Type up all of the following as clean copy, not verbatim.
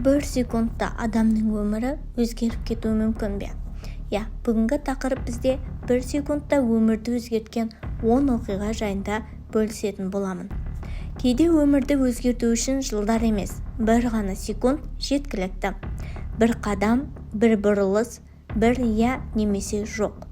бір секундта адамның өмірі өзгеріп кетуі мүмкін бе? Бүгінгі тақырып бізде бір секундта өмірді өзгерткен 10 оқиға жайында бөлісетін боламын. Кейде өмірді өзгерту үшін жылдар емес, бір ғана секунд жеткілікті. Бір қадам, бір бұрылыс, бір немесе жоқ.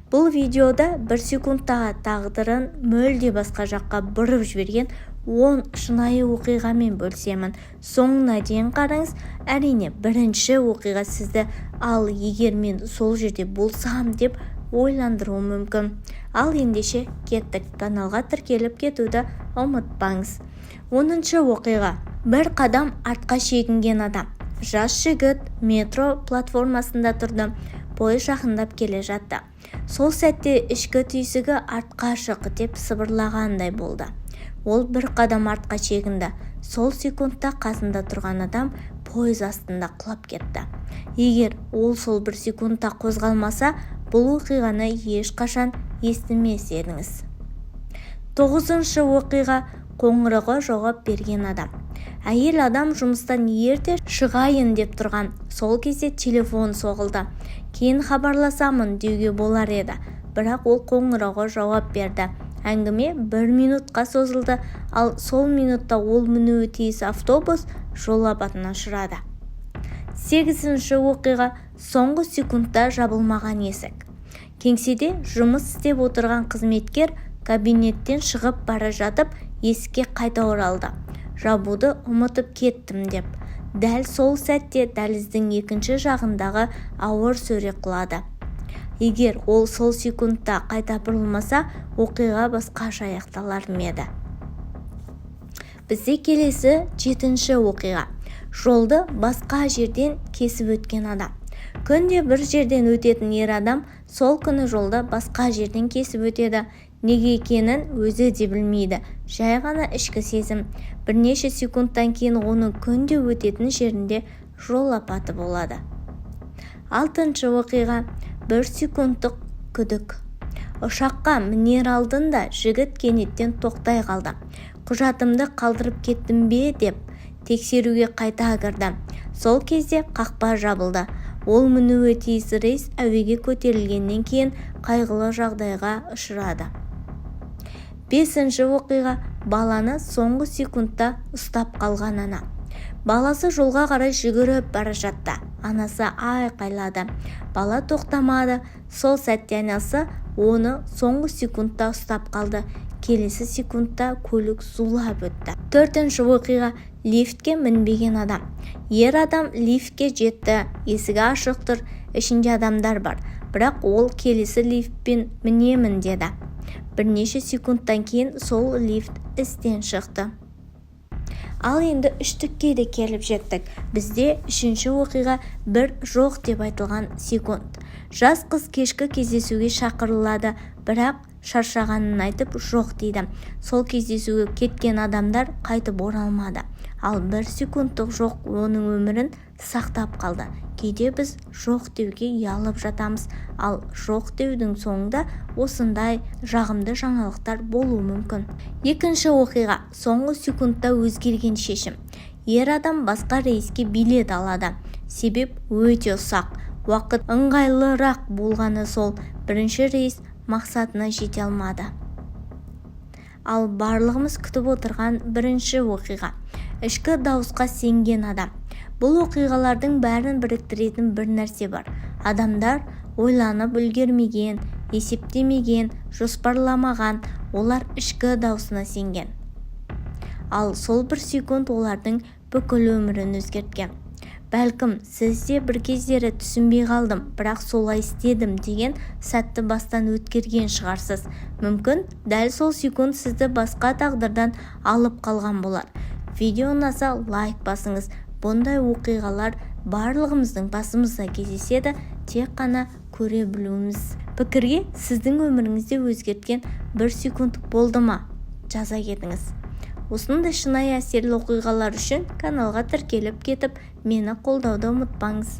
Бұл видеода бір секундтағы тағдырын мүлде басқа жаққа бұрып жіберген 10 шынайы оқиғамен бөлісемін. Соңына дейін қараңыз. Әрине, бірінші оқиға сізді ал егер мен сол жерде болсам деп ойландыруы мүмкін. Ал ендеше кеттік. Каналға тіркеліп кетуді ұмытпаңыз. 10-шы оқиға. Бір қадам артқа шегінген адам. Жас жігіт метро платформасында тұрды. Пойыз жақындап келе жатты. Сол сәтте ішкі түйсігі артқа шық деп сыбырлағандай болды. Ол бір қадам артқа шегінді. Сол секундта қасында тұрған адам пойыз астында құлап кетті. Егер ол сол бір секундта қозғалмаса, бұл оқиғаны ешқашан естімес едіңіз. 9-шы оқиға. Қоңырауға жауап берген адам. Әйел адам жұмыстан ерте шығайын деп тұрған. Сол кезде телефон соғылды. Кейін хабарласамын деуге болар еді. Бірақ ол қоңырауға жауап берді. Әңгіме 1 минутқа созылды, ал сол минутта ол мінуі тиіс автобус жол апатына ұшырады. 8-ші оқиға. Соңғы секундта жабылмаған есік. Кеңседе жұмыс істеп отырған қызметкер кабинеттен шығып бара жатып есікке қайта оралды. Жабуды ұмытып кеттім деп. Дәл сол сәтте дәліздің екінші жағындағы ауыр сөре құлады. Егер ол сол секундта қайта бұрылмаса, оқиға басқаша аяқталар еді. Бізде келесі 7-ші оқиға. Жолды басқа жерден кесіп өткен адам. Күнде бір жерден өтетін ер адам сол күні жолда басқа жерден кесіп өтеді. Неге екенін өзі де білмейді. Жай ғана ішкі сезім. Бірнеше секундтан кейін оның күнде өтетін жерінде жол апаты болады. 6-шы оқиға. 1 секундтық күдік. Ұшаққа мінер алдында жігіт кенеттен тоқтай қалды. Құжатымды қалдырып кеттім бе деп тексеруге қайта кірді. Сол кезде қақпа жабылды. Ол мінуі тиіс рейс әуеге көтерілгеннен кейін қайғылы жағдайға ұшырады. 5-ші оқиға. Баланы соңғы секундта ұстап қалған ана. Баласы жолға қарай жүгіріп бара жатты. Анасы айқайлады. Бала тоқтамады. Сол сәтте анасы оны соңғы секундта ұстап қалды. Келесі секундта көлік зулап өтті. 4-ші оқиға. Лифтке мінбеген адам. Ер адам лифтке жетті. Есігі ашық тұр. Ішінде адамдар бар. Бірақ ол келесі лифтпен мінемін деді. Бірнеше секундтан кейін сол лифт істен шықты. Ал енді 3-тікке де келіп жеттік. Бізде 3-ші оқиға. Бір жоқ деп айтылған секунд. Жас қыз кешкі кездесуге шақырылады, бірақ шаршағанын айтып жоқ дейді. Сол кездесуге кеткен адамдар қайтып оралмады. Ал 1 секундтық жоқ оның өмірін сақтап қалды. Кейде біз жоқ деуге ұялып жатамыз, ал жоқ деудің соңында осындай жағымды жаңалықтар болуы мүмкін. 2-ші оқиға. Соңғы секундта өзгерген шешім. Ер адам басқа рейске билет алады. Себеп өте ұсақ. Уақыт ыңғайлырақ болғаны сол. Бірінші рейс мақсатына жете алмады. Ал барлығымыз күтіп отырған 1-ші оқиға. Ішкі дауысқа сенген адам. Бұл оқиғалардың бәрін біріктіретін бір нәрсе бар. Адамдар ойланып үлгермеген, есептемеген, жоспарламаған, олар ішкі даусына сенген. Ал сол 1 секунд олардың бүкіл өмірін өзгерткен. Бәлкім, сіз де бір кездері түсінбей қалдым, бірақ солай істедім деген сәтті бастан өткерген шығарсыз. Мүмкін, дәл сол секунд сізді басқа тағдырдан алып қалған болар. Видео ұнаса лайк басыңыз. Бұндай оқиғалар барлығымыздың басымызда кездеседі, тек қана көре білуіміз. Пікірге сіздің өміріңізде өзгерткен 1 секунд болды ма? Жаза кетіңіз. Осындай шынайы әсерлі оқиғалар үшін каналға тіркеліп кетіп, мені қолдауды ұмытпаңыз.